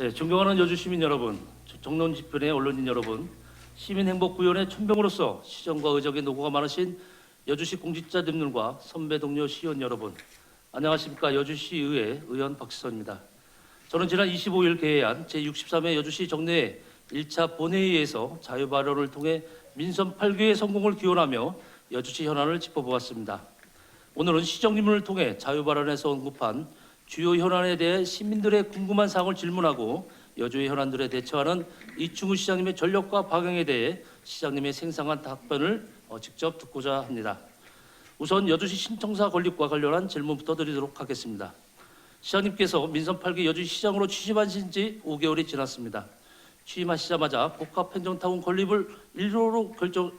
네, 존경하는 여주 시민 여러분, 정론 집변의 언론인 여러분, 시민행복구현의 천병으로서 시정과 의적의 노고가 많으신 여주시 공직자님들과 선배 동료 시의원 여러분, 안녕하십니까. 여주시의회 의원 박지선입니다. 저는 지난 25일 개회한 제63회 여주시 정례회 1차 본회의에서 자유발언을 통해 민선 8개의 성공을 기원하며 여주시 현안을 짚어보았습니다. 오늘은 시정님을 통해 자유발언에서 언급한 주요 현안에 대해 시민들의 궁금한 사항을 질문하고 여주의 현안들에 대처하는 이충우 시장님의 전력과 방향에 대해 시장님의 생생한 답변을 직접 듣고자 합니다. 우선 여주시 신청사 건립과 관련한 질문부터 드리도록 하겠습니다. 시장님께서 민선 8기 여주시 시장으로 취임하신 지 5개월이 지났습니다. 취임하시자마자 복합행정타운 건립을 1호로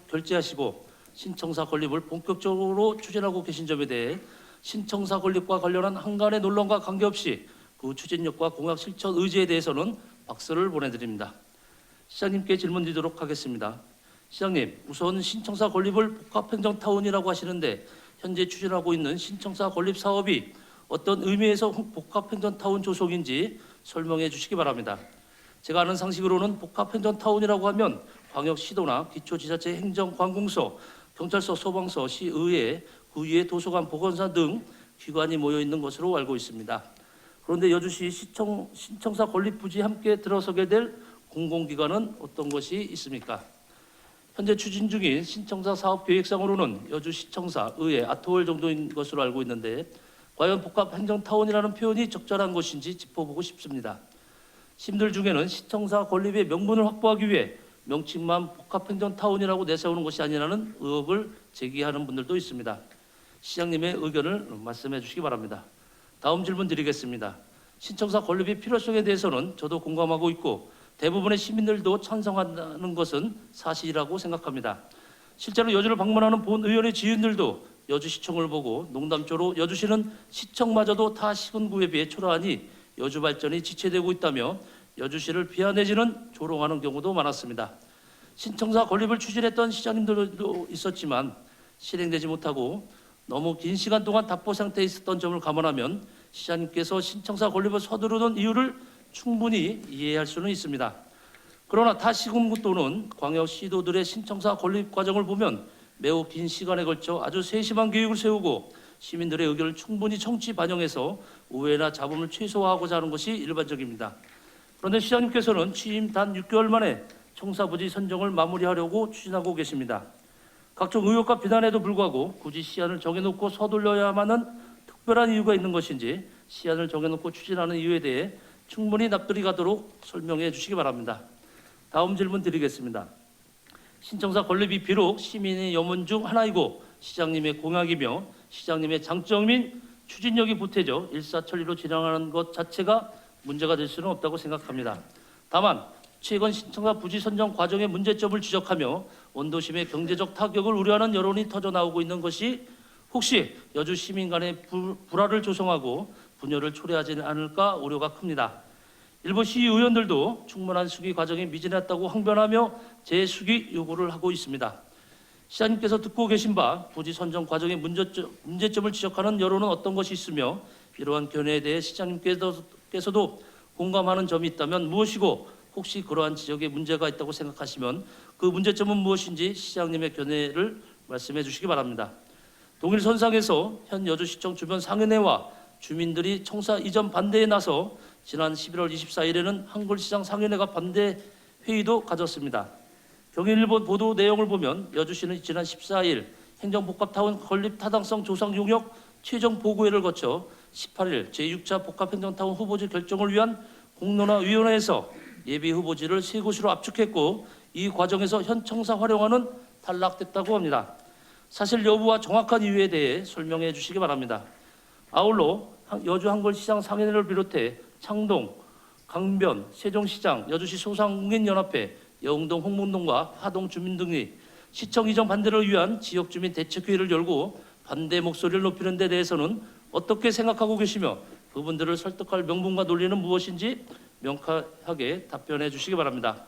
결재하시고 신청사 건립을 본격적으로 추진하고 계신 점에 대해 신청사 건립과 관련한 한간의 논란과 관계없이 그 추진력과 공약 실천 의지에 대해서는 박수를 보내드립니다. 시장님께 질문드리도록 하겠습니다. 시장님, 우선 신청사 건립을 복합행정타운이라고 하시는데 현재 추진하고 있는 신청사 건립 사업이 어떤 의미에서 복합행정타운 조성인지 설명해 주시기 바랍니다. 제가 아는 상식으로는 복합행정타운이라고 하면 광역시도나 기초지자체 행정관공서, 경찰서, 소방서, 시의회, 구의회, 도서관, 보건사 등 기관이 모여 있는 것으로 알고 있습니다. 그런데 여주시 신청사 건립 부지 함께 들어서게 될 공공기관은 어떤 것이 있습니까? 현재 추진 중인 신청사 사업 계획상으로는 여주시청사, 의회, 아트홀 정도인 것으로 알고 있는데 과연 복합행정타운이라는 표현이 적절한 것인지 짚어보고 싶습니다. 시민들 중에는 시청사 건립의 명분을 확보하기 위해 명칭만 복합행정타운이라고 내세우는 것이 아니라는 의혹을 제기하는 분들도 있습니다. 시장님의 의견을 말씀해 주시기 바랍니다. 다음 질문 드리겠습니다. 신청사 건립의 필요성에 대해서는 저도 공감하고 있고 대부분의 시민들도 찬성한다는 것은 사실이라고 생각합니다. 실제로 여주를 방문하는 본 의원의 지인들도 여주시청을 보고 농담조로 여주시는 시청마저도 타 시군구에 비해 초라하니 여주 발전이 지체되고 있다며 여주시를 비하내지는 조롱하는 경우도 많았습니다. 신청사 건립을 추진했던 시장님들도 있었지만 실행되지 못하고 너무 긴 시간 동안 답보 상태에 있었던 점을 감안하면 시장님께서 신청사 건립을 서두르는 이유를 충분히 이해할 수는 있습니다. 그러나 타 시군구 또는 광역시도들의 신청사 건립 과정을 보면 매우 긴 시간에 걸쳐 아주 세심한 계획을 세우고 시민들의 의견을 충분히 청취 반영해서 오해나 잡음을 최소화하고자 하는 것이 일반적입니다. 그런데 시장님께서는 취임 단 6개월 만에 청사부지 선정을 마무리하려고 추진하고 계십니다. 각종 의혹과 비난에도 불구하고 굳이 시한을 정해놓고 서둘러야만 하는 특별한 이유가 있는 것인지 시한을 정해놓고 추진하는 이유에 대해 충분히 납득이 가도록 설명해 주시기 바랍니다. 다음 질문 드리겠습니다. 신청사 건립이 비록 시민의 염원 중 하나이고 시장님의 공약이며 시장님의 장점인 추진력이 보태져 일사천리로 진행하는 것 자체가 문제가 될 수는 없다고 생각합니다. 다만 최근 신청사 부지 선정 과정의 문제점을 지적하며 원도심의 경제적 타격을 우려하는 여론이 터져나오고 있는 것이 혹시 여주 시민 간의 불화를 조성하고 분열을 초래하지는 않을까 우려가 큽니다. 일부 시의원들도 충분한 수기 과정이 미진했다고 항변하며 재수기 요구를 하고 있습니다. 시장님께서 듣고 계신 바 부지 선정 과정의 문제점을 지적하는 여론은 어떤 것이 있으며 이러한 견해에 대해 시장님께서도 공감하는 점이 있다면 무엇이고 혹시 그러한 지적에 문제가 있다고 생각하시면 그 문제점은 무엇인지 시장님의 견해를 말씀해 주시기 바랍니다. 동일선상에서 현 여주시청 주변 상인회와 주민들이 청사 이전 반대에 나서 지난 11월 24일에는 한골시장 상인회가 반대 회의도 가졌습니다. 경인일보 보도 내용을 보면 여주시는 지난 14일 행정복합타운 건립 타당성 조상 용역 최종 보고회를 거쳐 18일 제6차 복합행정타운 후보지 결정을 위한 공론화위원회에서 예비 후보지를 3곳으로 압축했고 이 과정에서 현 청사 활용화는 탈락됐다고 합니다. 사실 여부와 정확한 이유에 대해 설명해 주시기 바랍니다. 아울러 여주 한골시장 상인회를 비롯해 창동, 강변, 세종시장, 여주시 소상공인연합회, 여흥동, 홍문동과 하동 주민 등이 시청 이전 반대를 위한 지역주민 대책회의를 열고 반대 목소리를 높이는 데 대해서는 어떻게 생각하고 계시며 그분들을 설득할 명분과 논리는 무엇인지 명확하게 답변해 주시기 바랍니다.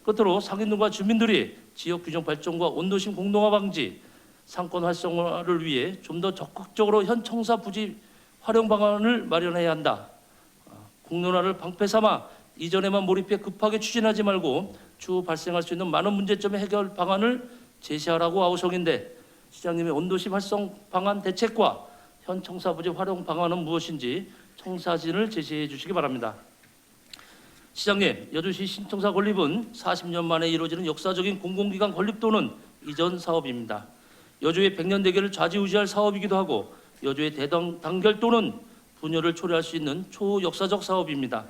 끝으로 상인들과 주민들이 지역 균형 발전과 원도심 공동화 방지, 상권 활성화를 위해 좀 더 적극적으로 현 청사 부지 활용 방안을 마련해야 한다. 공론화를 방패 삼아 이전에만 몰입해 급하게 추진하지 말고 추후 발생할 수 있는 많은 문제점의 해결 방안을 제시하라고 아우성인데 시장님의 온도시 활성 방안 대책과 현 청사부지 활용 방안은 무엇인지 청사진을 제시해 주시기 바랍니다. 시장님, 여주시 신청사 건립은 40년 만에 이루어지는 역사적인 공공기관 건립 또는 이전 사업입니다. 여주의 100년 대계를 좌지우지할 사업이기도 하고 여주의 대단결 또는 분열을 초래할 수 있는 초역사적 사업입니다.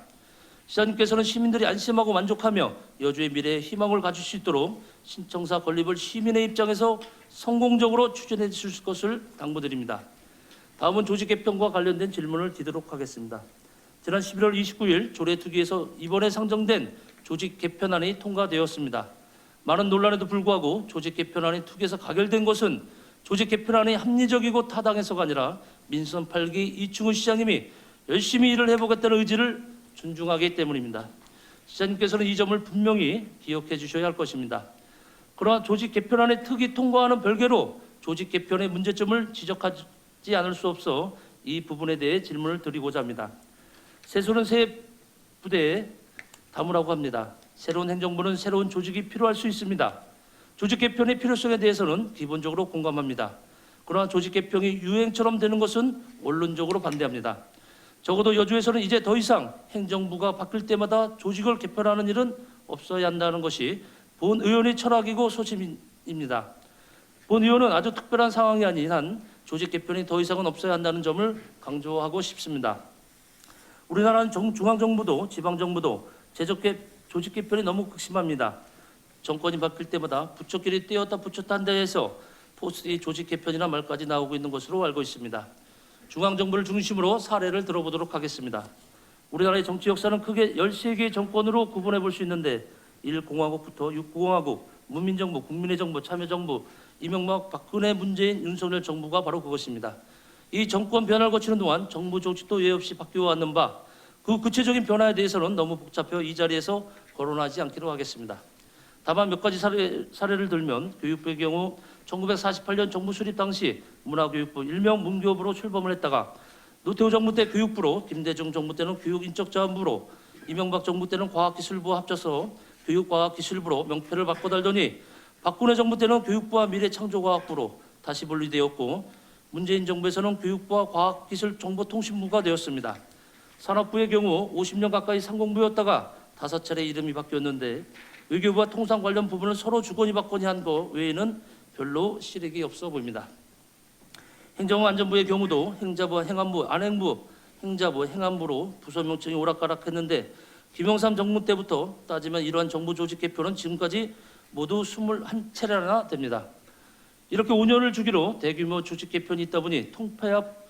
시장님께서는 시민들이 안심하고 만족하며 여주의 미래에 희망을 가질 수 있도록 신청사 건립을 시민의 입장에서 성공적으로 추진해 주실 것을 당부드립니다. 다음은 조직 개편과 관련된 질문을 드리도록 하겠습니다. 지난 11월 29일 조례특위에서 이번에 상정된 조직 개편안이 통과되었습니다. 많은 논란에도 불구하고 조직 개편안이 특위에서 가결된 것은 조직 개편안이 합리적이고 타당해서가 아니라 민선 8기 이충훈 시장님이 열심히 일을 해보겠다는 의지를 존중하기 때문입니다. 시장님께서는 이 점을 분명히 기억해 주셔야 할 것입니다. 그러나 조직 개편안의 특위 통과와는 별개로 조직 개편의 문제점을 지적하지 않을 수 없어 이 부분에 대해 질문을 드리고자 합니다. 새소는 새 부대에 담으라고 합니다. 새로운 행정부는 새로운 조직이 필요할 수 있습니다. 조직 개편의 필요성에 대해서는 기본적으로 공감합니다. 그러나 조직 개편이 유행처럼 되는 것은 원론적으로 반대합니다. 적어도 여주에서는 이제 더 이상 행정부가 바뀔 때마다 조직을 개편하는 일은 없어야 한다는 것이 본 의원의 철학이고 소신입니다. 본 의원은 아주 특별한 상황이 아닌 한 조직 개편이 더 이상은 없어야 한다는 점을 강조하고 싶습니다. 우리나라는 중앙정부도 지방정부도 조직 개편이 너무 극심합니다. 정권이 바뀔 때마다 부처끼리 떼었다 붙였다 한다 해서 포스트의 조직 개편이나 말까지 나오고 있는 것으로 알고 있습니다. 중앙정부를 중심으로 사례를 들어보도록 하겠습니다. 우리나라의 정치 역사는 크게 13개의 정권으로 구분해 볼 수 있는데 1공화국부터 6공화국, 문민정부, 국민의 정부, 참여정부, 이명박, 박근혜, 문재인, 윤석열 정부가 바로 그것입니다. 이 정권 변화를 거치는 동안 정부 조직도 예의 없이 바뀌어 왔는 바 그 구체적인 변화에 대해서는 너무 복잡해 이 자리에서 거론하지 않기로 하겠습니다. 다만 몇 가지 사례를 들면 교육부의 경우 1948년 정부 수립 당시 문화교육부 일명 문교부로 출범을 했다가 노태우 정부 때 교육부로, 김대중 정부 때는 교육인적자원부로, 이명박 정부 때는 과학기술부와 합쳐서 교육과학기술부로 명패를 바꿔 달더니 박근혜 정부 때는 교육부와 미래창조과학부로 다시 분리되었고 문재인 정부에서는 교육부와 과학기술정보통신부가 되었습니다. 산업부의 경우 50년 가까이 상공부였다가 5차례 이름이 바뀌었는데 외교부와 통상 관련 부분을 서로 주거니 받거니 한 것 외에는 별로 실익이 없어 보입니다. 행정안전부의 경우도 행자부와 행안부, 안행부, 행자부, 행안부로 부서 명칭이 오락가락했는데 김영삼 정부 때부터 따지면 이러한 정부 조직 개편은 지금까지 모두 21차례나 됩니다. 이렇게 5년을 주기로 대규모 조직 개편이 있다 보니 통폐 앞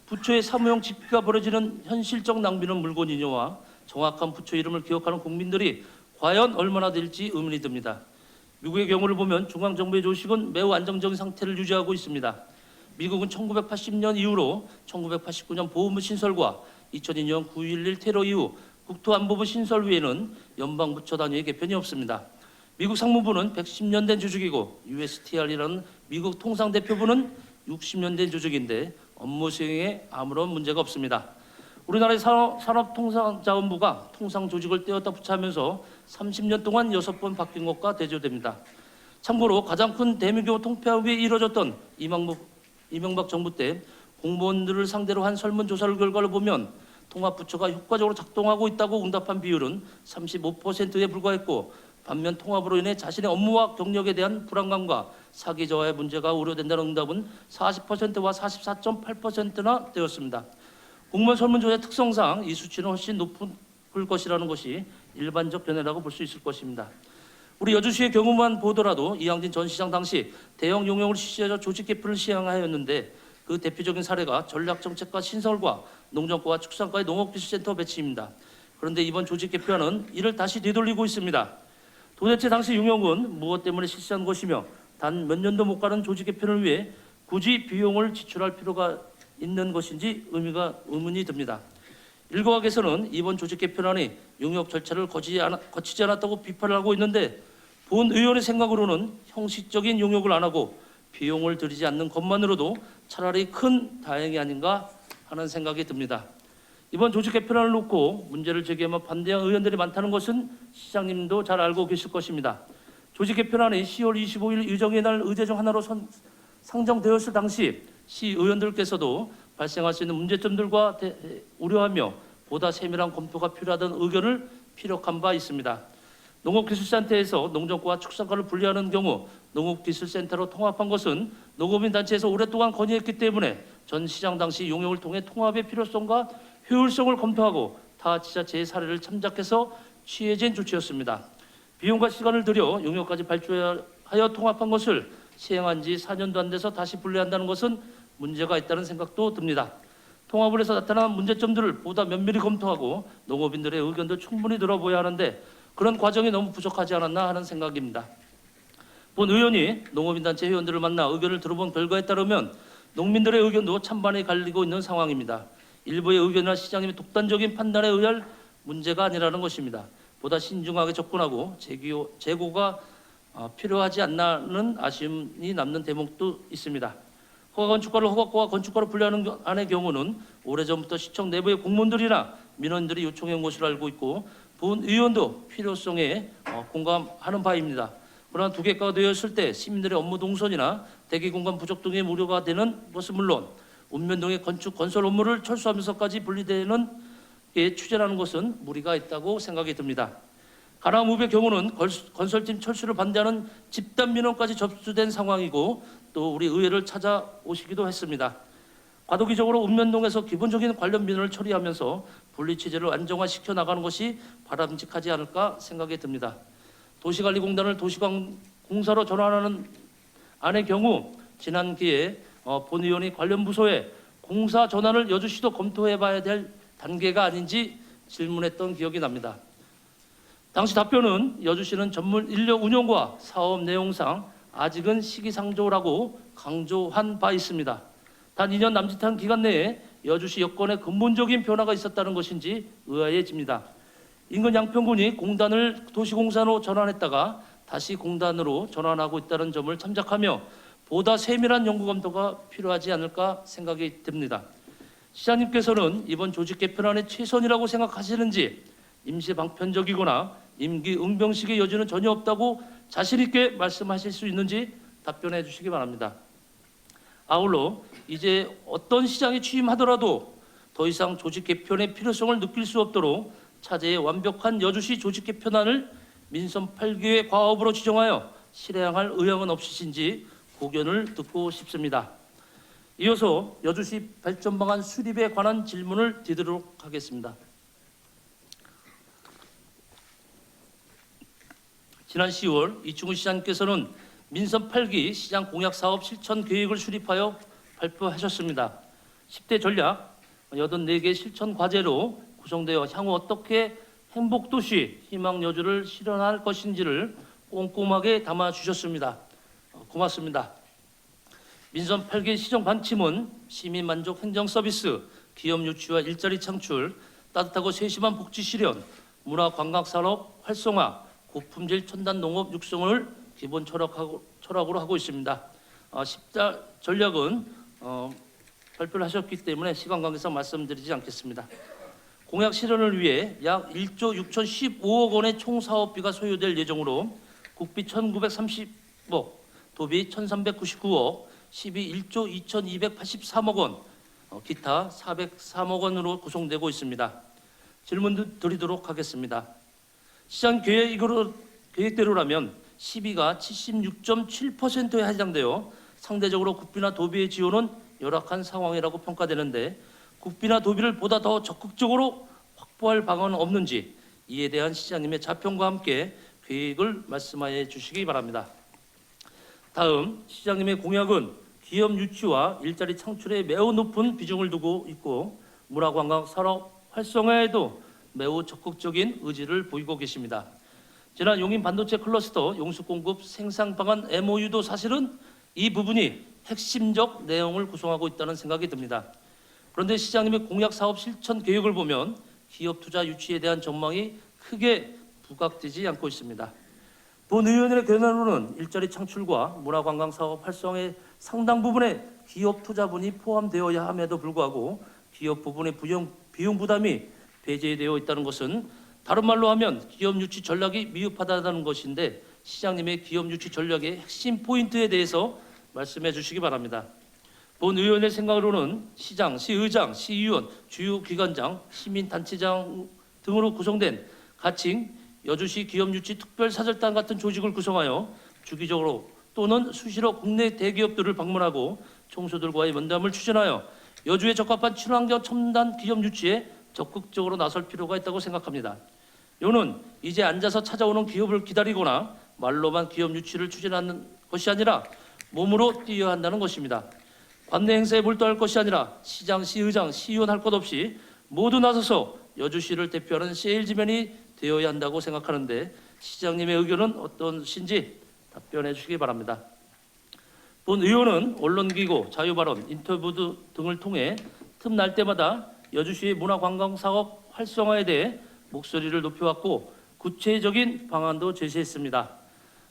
부처의 사무용 집회가 벌어지는 현실적 낭비는 물건이냐와 정확한 부처 이름을 기억하는 국민들이 과연 얼마나 될지 의문이 듭니다. 미국의 경우를 보면 중앙정부의 조직은 매우 안정적인 상태를 유지하고 있습니다. 미국은 1980년 이후로 1989년 보훈부 신설과 2002년 9.11 테러 이후 국토안보부 신설 외에는 연방부처 단위의 개편이 없습니다. 미국 상무부는 110년 된 조직이고 USTR이라는 미국 통상대표부는 60년 된 조직인데 업무 수행에 아무런 문제가 없습니다. 우리나라의 산업통상자원부가 통상조직을 떼었다 붙여하면서 30년 동안 6번 바뀐 것과 대조됩니다. 참고로 가장 큰 대미교 통폐합이 이뤄졌던 이명박 정부 때 공무원들을 상대로 한 설문조사 결과를 보면 통합부처가 효과적으로 작동하고 있다고 응답한 비율은 35%에 불과했고 반면 통합으로 인해 자신의 업무와 경력에 대한 불안감과 사기 저하의 문제가 우려된다는 응답은 40%와 44.8%나 되었습니다. 공무원 설문조사의 특성상 이 수치는 훨씬 높을 것이라는 것이 일반적 견해라고 볼 수 있을 것입니다. 우리 여주시의 경우만 보더라도 이항진 전 시장 당시 대형 용역을 실시하여 조직 개편을 시행하였는데 그 대표적인 사례가 전략정책과 신설과 농정과와 축산과의 농업기술센터 배치입니다. 그런데 이번 조직 개편은 이를 다시 되돌리고 있습니다. 도대체 당시 용역은 무엇 때문에 실시한 것이며 단 몇 년도 못 가는 조직 개편을 위해 굳이 비용을 지출할 필요가 있는 것인지 의문이 듭니다. 일각에서는 이번 조직 개편안이 용역 절차를 거치지 않았다고 비판을 하고 있는데 본 의원의 생각으로는 형식적인 용역을 안 하고 비용을 들이지 않는 것만으로도 차라리 큰 다행이 아닌가 하는 생각이 듭니다. 이번 조직 개편안을 놓고 문제를 제기하며 반대한 의원들이 많다는 것은 시장님도 잘 알고 계실 것입니다. 조직 개편안이 10월 25일 의정의 날 의제 중 하나로 상정되었을 당시 시 의원들께서도 발생할 수 있는 문제점들과 우려하며 보다 세밀한 검토가 필요하다는 의견을 피력한 바 있습니다. 농업기술센터에서 농정과와 축산과를 분리하는 경우 농업기술센터로 통합한 것은 농업인 단체에서 오랫동안 건의했기 때문에 전 시장 당시 용역을 통해 통합의 필요성과 효율성을 검토하고 타 지자체의 사례를 참작해서 취해진 조치였습니다. 비용과 시간을 들여 용역까지 발주하여 통합한 것을 시행한 지 4년도 안 돼서 다시 분리한다는 것은 문제가 있다는 생각도 듭니다. 통합을 해서 나타난 문제점들을 보다 면밀히 검토하고 농업인들의 의견도 충분히 들어보아야 하는데 그런 과정이 너무 부족하지 않았나 하는 생각입니다. 본 의원이 농업인단체 회원들을 만나 의견을 들어본 결과에 따르면 농민들의 의견도 찬반이 갈리고 있는 상황입니다. 일부의 의견이나 시장님의 독단적인 판단에 의할 문제가 아니라는 것입니다. 보다 신중하게 접근하고 재고가 필요하지 않나는 아쉬움이 남는 대목도 있습니다. 허가건축과를 허가과와 건축과로 분리하는 안의 경우는 오래전부터 시청 내부의 공무원들이나 민원인들이 요청한 것으로 알고 있고 본 의원도 필요성에 공감하는 바입니다. 그러나 두 개과가 되었을 때 시민들의 업무 동선이나 대기 공간 부족 등의 우려가 되는 것은 물론 읍면동의 건설 업무를 철수하면서까지 분리되는 추진하는 것은 무리가 있다고 생각이 듭니다. 가나무의 경우는 건설팀 철수를 반대하는 집단 민원까지 접수된 상황이고 또 우리 의회를 찾아오시기도 했습니다. 과도기적으로 읍면동에서 기본적인 관련 민원을 처리하면서 분리체제를 안정화시켜 나가는 것이 바람직하지 않을까 생각이 듭니다. 도시관리공단을 도시공사로 전환하는 안의 경우 지난 기회에 본 의원이 관련 부서에 공사 전환을 여주시도 검토해봐야 될 단계가 아닌지 질문했던 기억이 납니다. 당시 답변은 여주시는 전문 인력 운영과 사업 내용상 아직은 시기상조라고 강조한 바 있습니다. 단 2년 남짓한 기간 내에 여주시 여건에 근본적인 변화가 있었다는 것인지 의아해집니다. 인근 양평군이 공단을 도시공사로 전환했다가 다시 공단으로 전환하고 있다는 점을 참작하며 보다 세밀한 연구 검토가 필요하지 않을까 생각이 듭니다. 시장님께서는 이번 조직 개편안의 최선이라고 생각하시는지 임시 방편적이거나 임기 응병식의 여지는 전혀 없다고 자신 있게 말씀하실 수 있는지 답변해 주시기 바랍니다. 아울러 이제 어떤 시장이 취임하더라도 더 이상 조직 개편의 필요성을 느낄 수 없도록 차제의 완벽한 여주시 조직 개편안을 민선 8기의 과업으로 지정하여 실행할 의향은 없으신지 고견을 듣고 싶습니다. 이어서 여주시 발전 방안 수립에 관한 질문을 드리도록 하겠습니다. 지난 10월 이충우 시장님께서는 민선 8기 시장 공약 사업 실천 계획을 수립하여 발표하셨습니다. 10대 전략 84개 실천 과제로 구성되어 향후 어떻게 행복도시 희망여주를 실현할 것인지를 꼼꼼하게 담아주셨습니다. 고맙습니다. 민선 8개 시정 방침은 시민만족 행정서비스, 기업 유치와 일자리 창출, 따뜻하고 세심한 복지 실현, 문화관광산업 활성화, 고품질 첨단 농업 육성을 기본 철학으로 하고 있습니다. 10대 전략은 발표를 하셨기 때문에 시간 관계상 말씀드리지 않겠습니다. 공약 실현을 위해 약 1조 6,015억 원의 총 사업비가 소요될 예정으로 국비 1,930억, 도비 1,399억, 시비 1조 2,283억 원, 기타 403억 원으로 구성되고 있습니다. 질문 드리도록 하겠습니다. 시장 계획대로라면 시비가 76.7%에 해당되어 상대적으로 국비나 도비의 지원은 열악한 상황이라고 평가되는데 국비나 도비를 보다 더 적극적으로 확보할 방안은 없는지 이에 대한 시장님의 자평과 함께 계획을 말씀하여 주시기 바랍니다. 다음 시장님의 공약은 기업 유치와 일자리 창출에 매우 높은 비중을 두고 있고 문화관광 산업 활성화에도 매우 적극적인 의지를 보이고 계십니다. 지난 용인 반도체 클러스터 용수공급 생산 방안 MOU도 사실은 이 부분이 핵심적 내용을 구성하고 있다는 생각이 듭니다. 그런데 시장님의 공약 사업 실천 계획을 보면 기업 투자 유치에 대한 전망이 크게 부각되지 않고 있습니다. 본 의원의 견해로는 일자리 창출과 문화관광 사업 활성화의 상당 부분에 기업 투자분이 포함되어야 함에도 불구하고 기업 부분의 비용 부담이 배제되어 있다는 것은 다른 말로 하면 기업 유치 전략이 미흡하다는 것인데 시장님의 기업 유치 전략의 핵심 포인트에 대해서 말씀해 주시기 바랍니다. 본 의원의 생각으로는 시장, 시의장, 시의원, 주요 기관장, 시민단체장 등으로 구성된 가칭 여주시 기업유치 특별사절단 같은 조직을 구성하여 주기적으로 또는 수시로 국내 대기업들을 방문하고 총수들과의 면담을 추진하여 여주에 적합한 친환경 첨단 기업 유치에 적극적으로 나설 필요가 있다고 생각합니다. 요는 이제 앉아서 찾아오는 기업을 기다리거나 말로만 기업 유치를 추진하는 것이 아니라 몸으로 뛰어야 한다는 것입니다. 관내 행사에 몰두할 것이 아니라 시장, 시의장, 시의원 할 것 없이 모두 나서서 여주시를 대표하는 세일즈맨이 되어야 한다고 생각하는데 시장님의 의견은 어떠신지 답변해 주시기 바랍니다. 본 의원은 언론기고, 자유발언, 인터뷰 등을 통해 틈날 때마다 여주시의 문화관광사업 활성화에 대해 목소리를 높여왔고 구체적인 방안도 제시했습니다.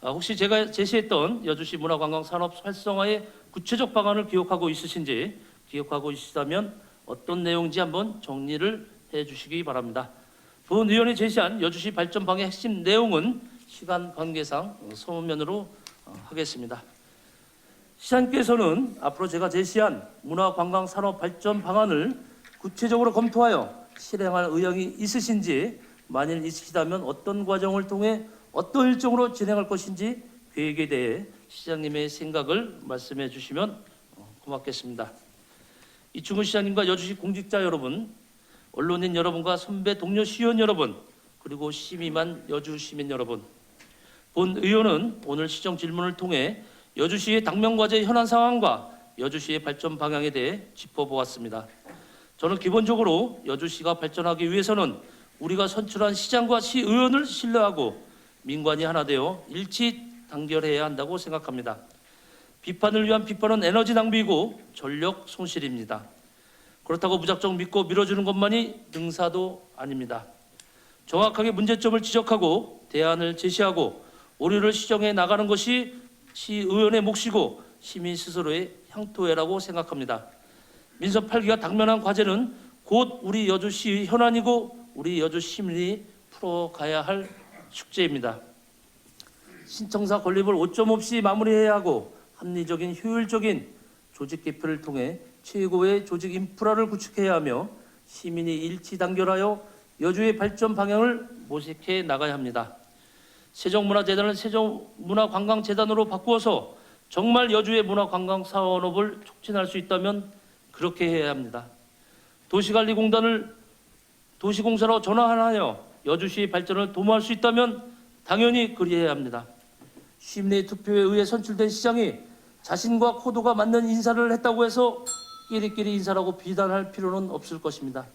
혹시 제가 제시했던 여주시 문화관광산업 활성화의 구체적 방안을 기억하고 있으신지, 기억하고 있으시다면 어떤 내용인지 한번 정리를 해주시기 바랍니다. 본 의원이 제시한 여주시 발전 방의 핵심 내용은 시간 관계상 서면으로 하겠습니다. 시장님께서는 앞으로 제가 제시한 문화관광산업 발전 방안을 구체적으로 검토하여 실행할 의향이 있으신지, 만일 있으시다면 어떤 과정을 통해 어떤 일정으로 진행할 것인지 계획에 대해 시장님의 생각을 말씀해 주시면 고맙겠습니다. 이충훈 시장님과 여주시 공직자 여러분, 언론인 여러분과 선배 동료 시의원 여러분, 그리고 심의만 여주 시민 여러분, 본 의원은 오늘 시정 질문을 통해 여주시의 당면과제 현안 상황과 여주시의 발전 방향에 대해 짚어보았습니다. 저는 기본적으로 여주시가 발전하기 위해서는 우리가 선출한 시장과 시의원을 신뢰하고 민관이 하나 되어 일치 단결해야 한다고 생각합니다. 비판을 위한 비판은 에너지 낭비이고 전력 손실입니다. 그렇다고 무작정 믿고 밀어주는 것만이 능사도 아닙니다. 정확하게 문제점을 지적하고 대안을 제시하고 오류를 시정해 나가는 것이 시의원의 몫이고 시민 스스로의 향토해라고 생각합니다. 민선 8기가 당면한 과제는 곧 우리 여주시의 현안이고 우리 여주 시민이 풀어가야 할 숙제입니다. 신청사 건립을 오점 없이 마무리해야 하고 합리적인 효율적인 조직 개편을 통해 최고의 조직 인프라를 구축해야 하며 시민이 일치 단결하여 여주의 발전 방향을 모색해 나가야 합니다. 세종문화재단을 세종문화관광재단으로 바꾸어서 정말 여주의 문화관광산업을 촉진할 수 있다면 그렇게 해야 합니다. 도시관리공단을 도시공사로 전환하여 여주시의 발전을 도모할 수 있다면 당연히 그리해야 합니다. 시민의 투표에 의해 선출된 시장이 자신과 코드가 맞는 인사를 했다고 해서 끼리끼리 인사라고 비난할 필요는 없을 것입니다.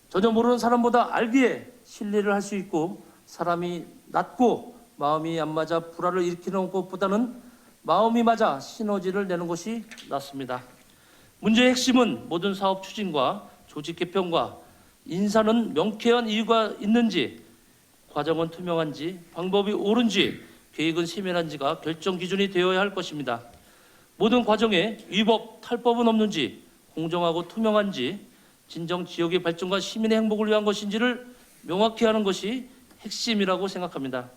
전혀 모르는 사람보다 알기에 신뢰를 할 수 있고 사람이 낮고 마음이 안 맞아 불화를 일으키는 것보다는 마음이 맞아 시너지를 내는 것이 낫습니다. 문제의 핵심은 모든 사업 추진과 조직 개편과 인사는 명쾌한 이유가 있는지, 과정은 투명한지, 방법이 옳은지, 계획은 세밀한지가 결정 기준이 되어야 할 것입니다. 모든 과정에 위법, 탈법은 없는지, 공정하고 투명한지, 진정 지역의 발전과 시민의 행복을 위한 것인지를 명확히 하는 것이 핵심이라고 생각합니다.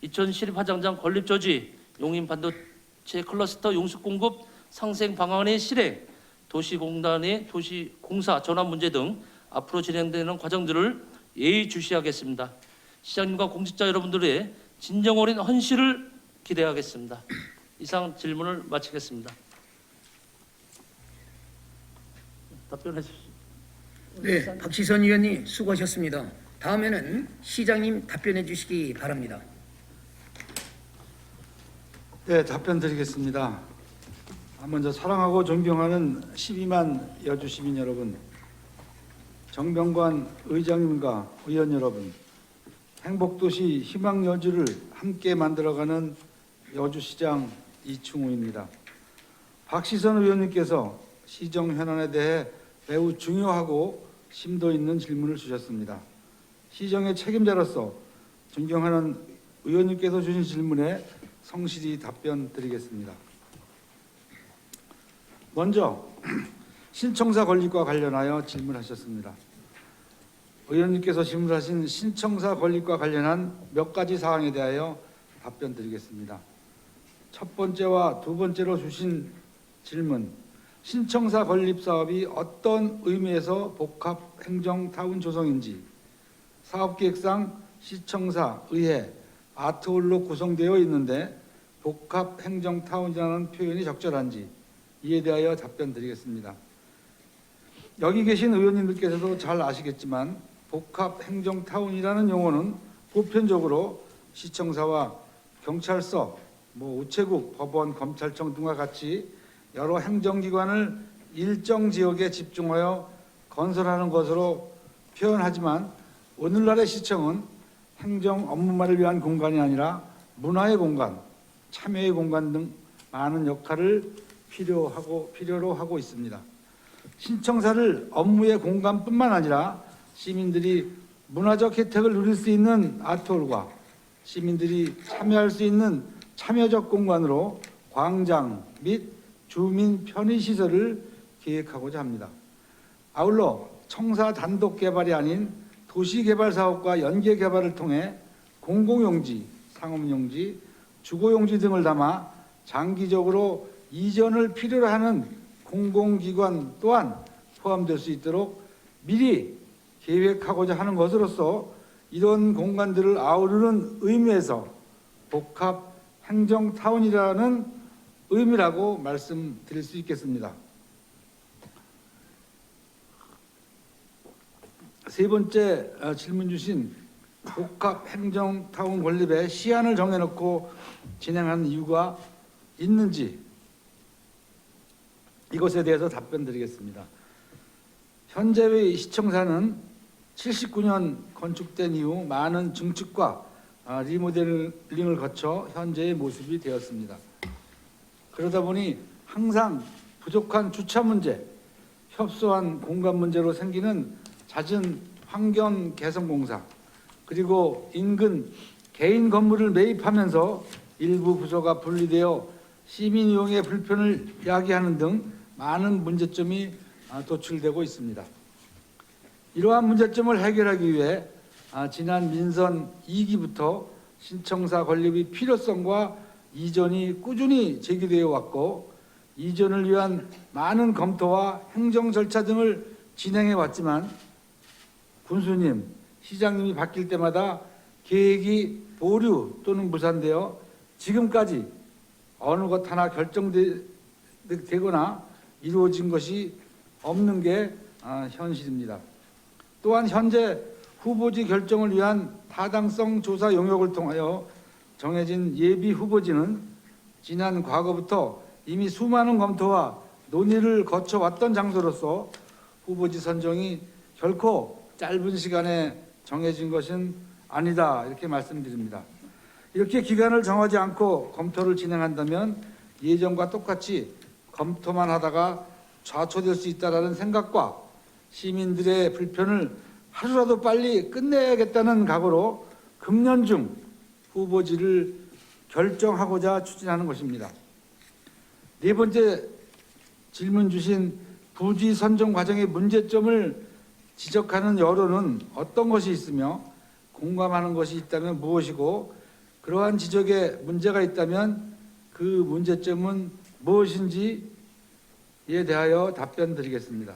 이천 시립화장장 건립저지, 용인반도체 클러스터 용수 공급 상생 방안의 실행, 도시공단의 도시공사 전환 문제 등 앞으로 진행되는 과정들을 예의주시하겠습니다. 시장님과 공직자 여러분들의 진정 어린 헌신을 기대하겠습니다. 이상 질문을 마치겠습니다. 답변해 주십시오. 네, 박지선 의원님 수고하셨습니다. 다음에는 시장님 답변해 주시기 바랍니다. 네, 답변 드리겠습니다. 먼저 사랑하고 존경하는 12만 여주 시민 여러분, 정병관 의장님과 의원 여러분, 행복도시 희망여주를 함께 만들어가는 여주시장 이충우입니다. 박시선 의원님께서 시정 현안에 대해 매우 중요하고 심도 있는 질문을 주셨습니다. 시정의 책임자로서 존경하는 의원님께서 주신 질문에 성실히 답변 드리겠습니다. 먼저 신청사 건립과 관련하여 질문하셨습니다. 의원님께서 질문하신 신청사 건립과 관련한 몇 가지 사항에 대하여 답변드리겠습니다. 첫 번째와 두 번째로 주신 질문, 신청사 건립 사업이 어떤 의미에서 복합 행정타운 조성인지, 사업계획상 시청사, 의회, 아트홀로 구성되어 있는데 복합 행정타운이라는 표현이 적절한지 이에 대하여 답변드리겠습니다. 여기 계신 의원님들께서도 잘 아시겠지만 복합 행정타운이라는 용어는 보편적으로 시청사와 경찰서, 우체국, 법원, 검찰청 등과 같이 여러 행정기관을 일정 지역에 집중하여 건설하는 것으로 표현하지만 오늘날의 시청은 행정 업무만을 위한 공간이 아니라 문화의 공간, 참여의 공간 등 많은 역할을 필요로 하고 있습니다. 신청사를 업무의 공간뿐만 아니라 시민들이 문화적 혜택을 누릴 수 있는 아트홀과 시민들이 참여할 수 있는 참여적 공간으로 광장 및 주민 편의시설을 계획하고자 합니다. 아울러 청사 단독 개발이 아닌 도시개발 사업과 연계 개발을 통해 공공용지, 상업용지, 주거용지 등을 담아 장기적으로 이전을 필요로 하는 공공기관 또한 포함될 수 있도록 미리 계획하고자 하는 것으로서 이런 공간들을 아우르는 의미에서 복합 행정타운이라는 의미라고 말씀드릴 수 있겠습니다. 세 번째 질문 주신 복합 행정타운 건립의 시한을 정해놓고 진행하는 이유가 있는지 이것에 대해서 답변드리겠습니다. 현재의 시청사는 79년 건축된 이후 많은 증축과 리모델링을 거쳐 현재의 모습이 되었습니다. 그러다 보니 항상 부족한 주차 문제, 협소한 공간 문제로 생기는 잦은 환경 개선 공사, 그리고 인근 개인 건물을 매입하면서 일부 부서가 분리되어 시민 이용의 불편을 야기하는 등 많은 문제점이 도출되고 있습니다. 이러한 문제점을 해결하기 위해 지난 민선 2기부터 신청사 건립의 필요성과 이전이 꾸준히 제기되어 왔고 이전을 위한 많은 검토와 행정 절차 등을 진행해 왔지만 군수님, 시장님이 바뀔 때마다 계획이 보류 또는 무산되어 지금까지 어느 것 하나 결정되거나 이루어진 것이 없는 게 현실입니다. 또한 현재 후보지 결정을 위한 타당성 조사 용역을 통하여 정해진 예비 후보지는 지난 과거부터 이미 수많은 검토와 논의를 거쳐왔던 장소로서 후보지 선정이 결코 짧은 시간에 정해진 것은 아니다 이렇게 말씀드립니다. 이렇게 기간을 정하지 않고 검토를 진행한다면 예전과 똑같이 검토만 하다가 좌초될 수 있다는 생각과 시민들의 불편을 하루라도 빨리 끝내야겠다는 각오로 금년 중 후보지를 결정하고자 추진하는 것입니다. 네 번째 질문 주신 부지 선정 과정의 문제점을 지적하는 여론은 어떤 것이 있으며 공감하는 것이 있다면 무엇이고 그러한 지적에 문제가 있다면 그 문제점은 무엇인지에 대하여 답변드리겠습니다.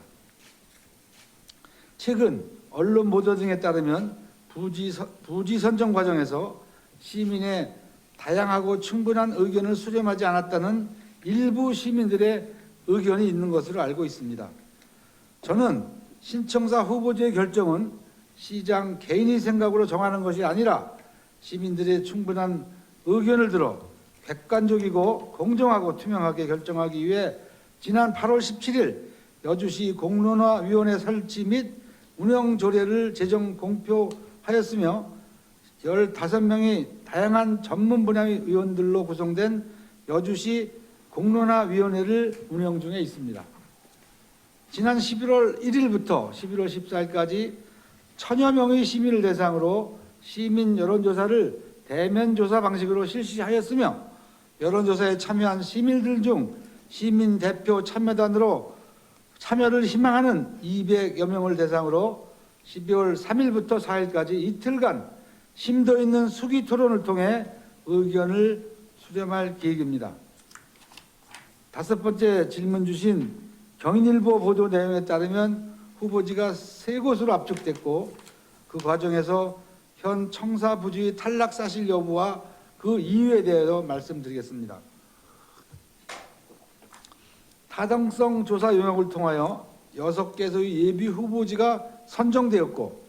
최근 언론 보도 등에 따르면 부지 선정 과정에서 시민의 다양하고 충분한 의견을 수렴하지 않았다는 일부 시민들의 의견이 있는 것으로 알고 있습니다. 저는 신청사 후보지의 결정은 시장 개인의 생각으로 정하는 것이 아니라 시민들의 충분한 의견을 들어 객관적이고 공정하고 투명하게 결정하기 위해 지난 8월 17일 여주시 공론화위원회 설치 및 운영 조례를 제정 공표하였으며 15명의 다양한 전문 분야의 의원들로 구성된 여주시 공론화위원회를 운영 중에 있습니다. 지난 11월 1일부터 11월 14일까지 1000여 명의 시민을 대상으로 시민 여론조사를 대면 조사 방식으로 실시하였으며 여론조사에 참여한 시민들 중 시민 대표 참여단으로 참여를 희망하는 200여 명을 대상으로 12월 3일부터 4일까지 이틀간 심도 있는 수기 토론을 통해 의견을 수렴할 계획입니다. 다섯 번째 질문 주신 경인일보 보도 내용에 따르면 후보지가 3곳으로 압축됐고 그 과정에서 현 청사 부지의 탈락 사실 여부와 그 이유에 대해서 말씀드리겠습니다. 타당성 조사 용역을 통하여 6개소의 예비 후보지가 선정되었고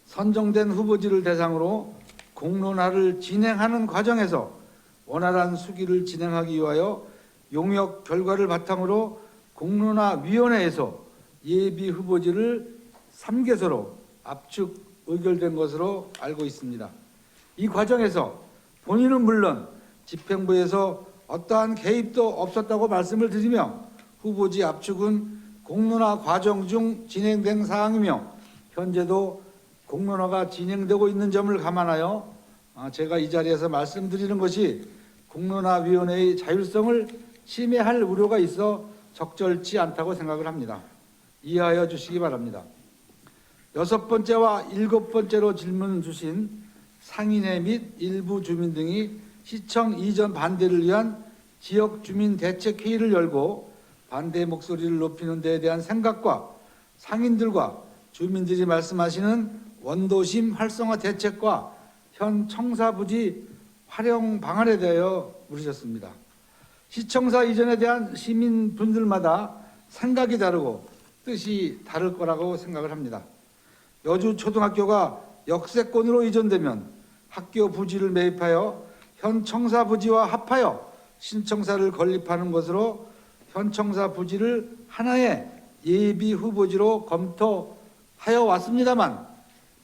선정된 후보지를 대상으로 공론화를 진행하는 과정에서 원활한 수기를 진행하기 위하여 용역 결과를 바탕으로 공론화위원회에서 예비 후보지를 3개소로 압축 의결된 것으로 알고 있습니다. 이 과정에서 본인은 물론 집행부에서 어떠한 개입도 없었다고 말씀을 드리며 후보지 압축은 공론화 과정 중 진행된 사항이며 현재도 공론화가 진행되고 있는 점을 감안하여 제가 이 자리에서 말씀드리는 것이 공론화위원회의 자율성을 침해할 우려가 있어 적절치 않다고 생각을 합니다. 이해하여 주시기 바랍니다. 6번째와 7번째로 질문 주신 상인회 및 일부 주민 등이 시청 이전 반대를 위한 지역 주민 대책 회의를 열고 반대 목소리를 높이는 데에 대한 생각과 상인들과 주민들이 말씀하시는 원도심 활성화 대책과 현 청사 부지 활용 방안에 대하여 물으셨습니다. 시청사 이전에 대한 시민분들마다 생각이 다르고 뜻이 다를 거라고 생각을 합니다. 여주 초등학교가 역세권으로 이전되면 학교 부지를 매입하여 현 청사 부지와 합하여 신청사를 건립하는 것으로 현 청사 부지를 하나의 예비 후보지로 검토하여 왔습니다만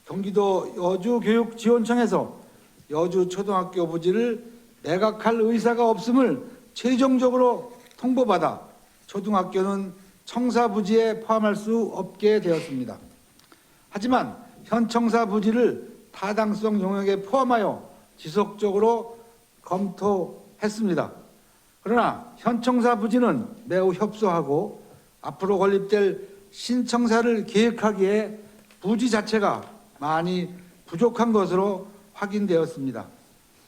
경기도 여주교육지원청에서 여주 초등학교 부지를 매각할 의사가 없음을 최종적으로 통보받아 초등학교는 청사 부지에 포함할 수 없게 되었습니다. 하지만 현 청사 부지를 타당성 용역에 포함하여 지속적으로 검토했습니다. 그러나 현 청사 부지는 매우 협소하고 앞으로 건립될 신청사를 계획하기에 부지 자체가 많이 부족한 것으로 확인되었습니다.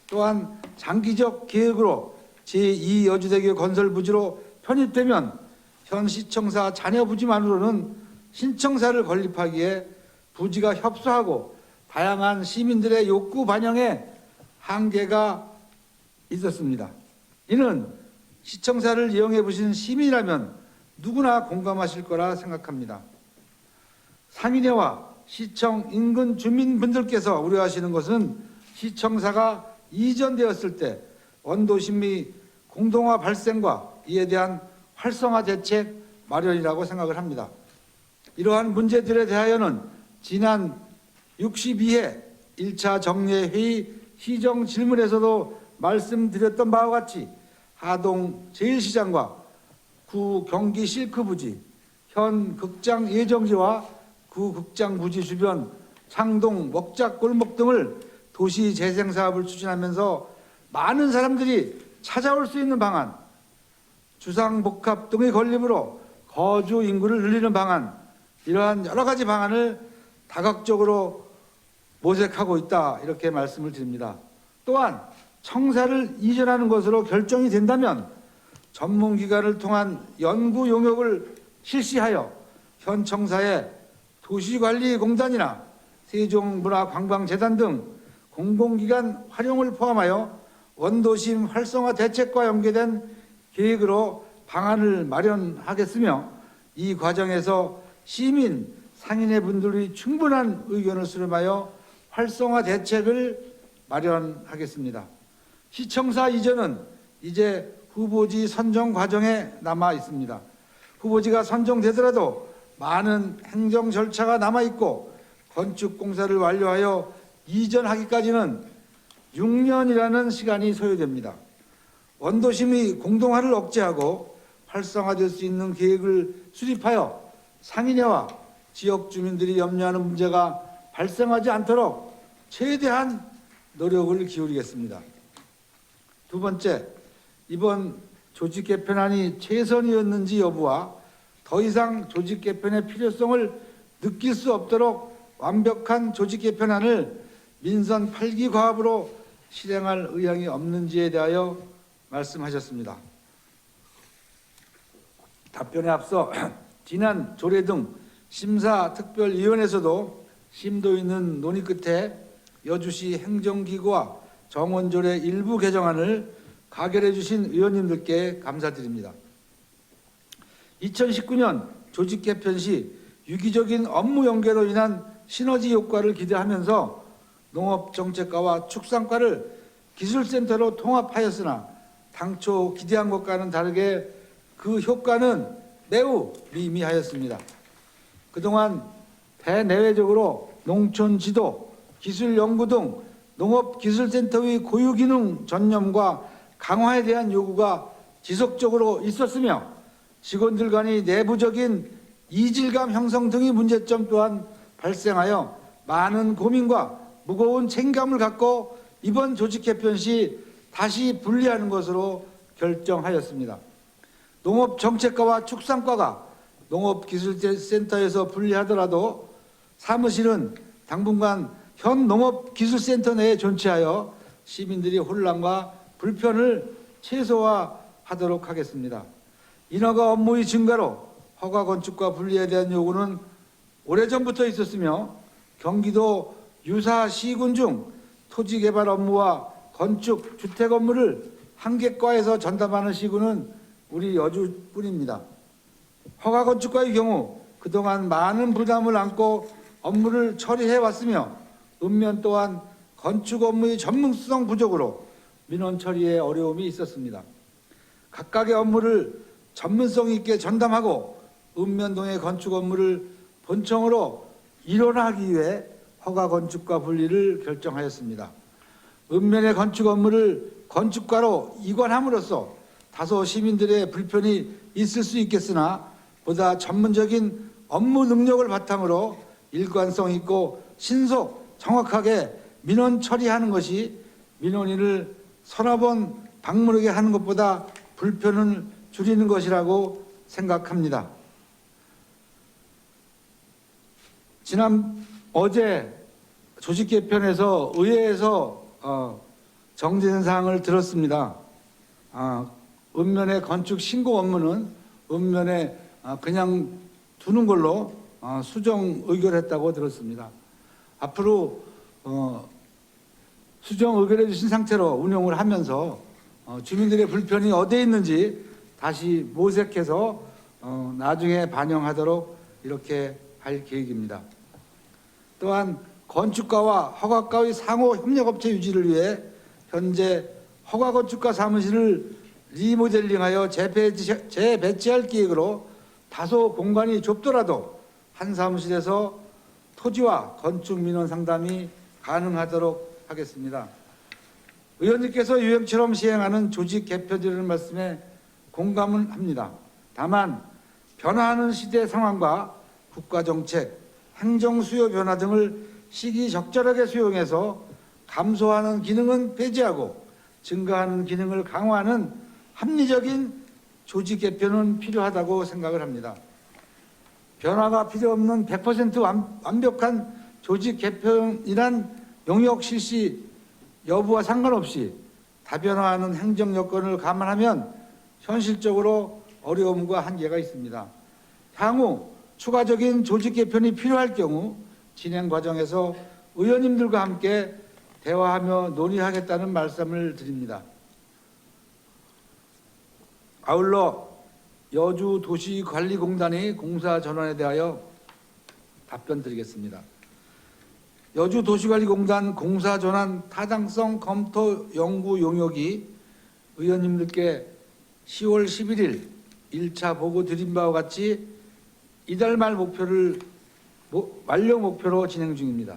또한 장기적 계획으로 제2여주대교 건설 부지로 편입되면 현 시청사 잔여 부지만으로는 신청사를 건립하기에 부지가 협소하고 다양한 시민들의 욕구 반영에 한계가 있었습니다. 이는 시청사를 이용해 보신 시민이라면 누구나 공감하실 거라 생각합니다. 상인회와 시청 인근 주민분들께서 우려하시는 것은 시청사가 이전되었을 때 원도심 및 공동화 발생과 이에 대한 활성화 대책 마련이라고 생각을 합니다. 이러한 문제들에 대하여는 지난 62회 1차 정례회의 시정 질문에서도 말씀드렸던 바와 같이 하동 제1시장과 구 경기 실크 부지, 현 극장 예정지와 구 극장 부지 주변 창동 먹작 골목 등을 도시 재생 사업을 추진하면서 많은 사람들이 찾아올 수 있는 방안, 주상복합 등의 건립으로 거주 인구를 늘리는 방안, 이러한 여러 가지 방안을 다각적으로 모색하고 있다, 이렇게 말씀을 드립니다. 또한 청사를 이전하는 것으로 결정이 된다면 전문기관을 통한 연구 용역을 실시하여 현 청사에 도시관리공단이나 세종문화관광재단 등 공공기관 활용을 포함하여 원도심 활성화 대책과 연계된 계획으로 방안을 마련하겠으며 이 과정에서 시민, 상인회 분들이 충분한 의견을 수렴하여 활성화 대책을 마련하겠습니다. 시청사 이전은 이제 후보지 선정 과정에 남아 있습니다. 후보지가 선정되더라도 많은 행정 절차가 남아 있고 건축 공사를 완료하여 이전하기까지는 6년이라는 시간이 소요됩니다. 원도심이 공동화를 억제하고 활성화될 수 있는 계획을 수립하여 상인회와 지역 주민들이 염려하는 문제가 발생하지 않도록 최대한 노력을 기울이겠습니다. 두 번째, 이번 조직 개편안이 최선이었는지 여부와 더 이상 조직 개편의 필요성을 느낄 수 없도록 완벽한 조직 개편안을 민선 8기 과업으로 실행할 의향이 없는지에 대하여 말씀하셨습니다. 답변에 앞서 지난 조례 등 심사특별위원회에서도 심도 있는 논의 끝에 여주시 행정기구와 정원조례 일부 개정안을 가결해 주신 의원님들께 감사드립니다. 2019년 조직 개편 시 유기적인 업무 연계로 인한 시너지 효과를 기대하면서 농업정책과와 축산과를 기술센터로 통합하였으나 당초 기대한 것과는 다르게 그 효과는 매우 미미하였습니다. 그동안 대내외적으로 농촌지도, 기술연구 등 농업기술센터의 고유기능 전념과 강화에 대한 요구가 지속적으로 있었으며 직원들 간의 내부적인 이질감 형성 등의 문제점 또한 발생하여 많은 고민과 무거운 책임감을 갖고 이번 조직 개편 시 다시 분리하는 것으로 결정하였습니다. 농업정책과와 축산과가 농업기술센터에서 분리하더라도 사무실은 당분간 현 농업기술센터 내에 존치하여 시민들이 혼란과 불편을 최소화하도록 하겠습니다. 인허가 업무의 증가로 허가건축과 분리에 대한 요구는 오래전부터 있었으며 경기도 유사시군 중 토지개발 업무와 건축, 주택 업무를 한 개 과에서 전담하는 시군은 우리 여주뿐입니다. 허가건축과의 경우 그동안 많은 부담을 안고 업무를 처리해 왔으며 읍면 또한 건축 업무의 전문성 부족으로 민원 처리에 어려움이 있었습니다. 각각의 업무를 전문성 있게 전담하고 읍면동의 건축 업무를 본청으로 일원화하기 위해 허가건축과 분리를 결정하였습니다. 읍면의 건축 업무를 건축과로 이관함으로써 다소 시민들의 불편이 있을 수 있겠으나 보다 전문적인 업무 능력을 바탕으로 일관성 있고 신속 정확하게 민원 처리하는 것이 민원인을 서너 번 방문하게 하는 것보다 불편을 줄이는 것이라고 생각합니다. 어제 조직 개편에서 의회에서 정리된 사항을 들었습니다. 읍면의 건축 신고 업무는 읍면에 그냥 두는 걸로 수정 의결했다고 들었습니다. 앞으로 수정 의결해 주신 상태로 운영을 하면서 주민들의 불편이 어디에 있는지 다시 모색해서 나중에 반영하도록 이렇게 할 계획입니다. 또한 건축가와 허가가의 상호 협력업체 유지를 위해 현재 허가건축가 사무실을 리모델링하여 재배치할 계획으로 다소 공간이 좁더라도 한 사무실에서 토지와 건축 민원 상담이 가능하도록 하겠습니다. 의원님께서 유행처럼 시행하는 조직 개편이라는 말씀에 공감은 합니다. 다만 변화하는 시대 상황과 국가정책, 행정수요 변화 등을 시기적절하게 수용해서 감소하는 기능은 배제하고 증가하는 기능을 강화하는 합리적인 조직 개편은 필요하다고 생각을 합니다. 변화가 필요 없는 100% 완벽한 조직 개편이란 용역 실시 여부와 상관없이 다변화하는 행정 여건을 감안하면 현실적으로 어려움과 한계가 있습니다. 향후 추가적인 조직 개편이 필요할 경우 진행 과정에서 의원님들과 함께 대화하며 논의하겠다는 말씀을 드립니다. 아울러 여주도시관리공단의 공사 전환에 대하여 답변 드리겠습니다. 여주도시관리공단 공사 전환 타당성 검토 연구 용역이 의원님들께 10월 11일 1차 보고 드린 바와 같이 이달 말 완료 목표로 진행 중입니다.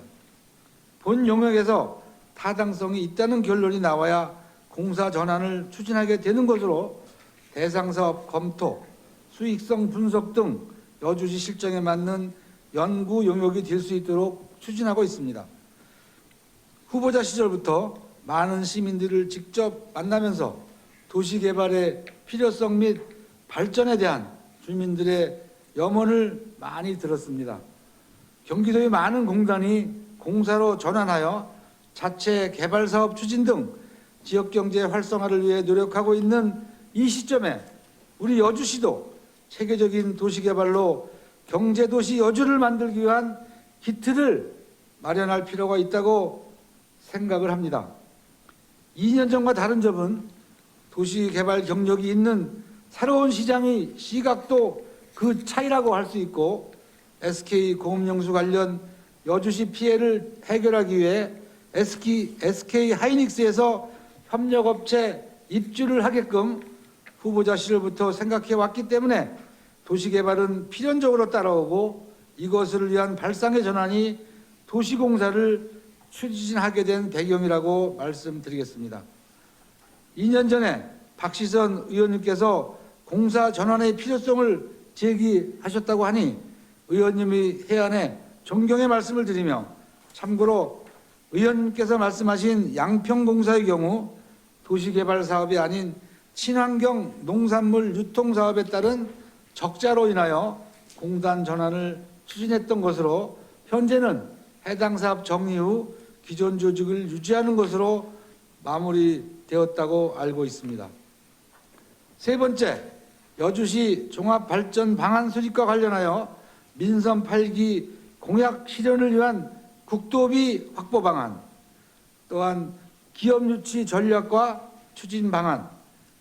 본 용역에서 타당성이 있다는 결론이 나와야 공사 전환을 추진하게 되는 것으로 대상 사업 검토, 수익성 분석 등 여주시 실정에 맞는 연구 용역이 될 수 있도록 추진하고 있습니다. 후보자 시절부터 많은 시민들을 직접 만나면서 도시개발의 필요성 및 발전에 대한 주민들의 염원을 많이 들었습니다. 경기도의 많은 공단이 공사로 전환하여 자체 개발 사업 추진 등 지역 경제 활성화를 위해 노력하고 있는 이 시점에 우리 여주시도 체계적인 도시 개발로 경제도시 여주를 만들기 위한 기틀을 마련할 필요가 있다고 생각을 합니다. 2년 전과 다른 점은 도시 개발 경력이 있는 새로운 시장의 시각도 그 차이라고 할 수 있고, SK 공업용수 관련 여주시 피해를 해결하기 위해 SK 하이닉스에서 협력업체 입주를 하게끔 후보자 시절부터 생각해 왔기 때문에 도시개발은 필연적으로 따라오고, 이것을 위한 발상의 전환이 도시공사를 추진하게 된 배경이라고 말씀드리겠습니다. 2년 전에 박시선 의원님께서 공사 전환의 필요성을 제기하셨다고 하니 의원님의 해안에 존경의 말씀을 드리며, 참고로 의원님께서 말씀하신 양평공사의 경우 도시개발 사업이 아닌 친환경 농산물 유통 사업에 따른 적자로 인하여 공단 전환을 추진했던 것으로, 현재는 해당 사업 정리 후 기존 조직을 유지하는 것으로 마무리되었다고 알고 있습니다. 세 번째, 여주시 종합발전 방안 수립과 관련하여 민선 8기 공약 실현을 위한 국도비 확보 방안, 또한 기업 유치 전략과 추진 방안,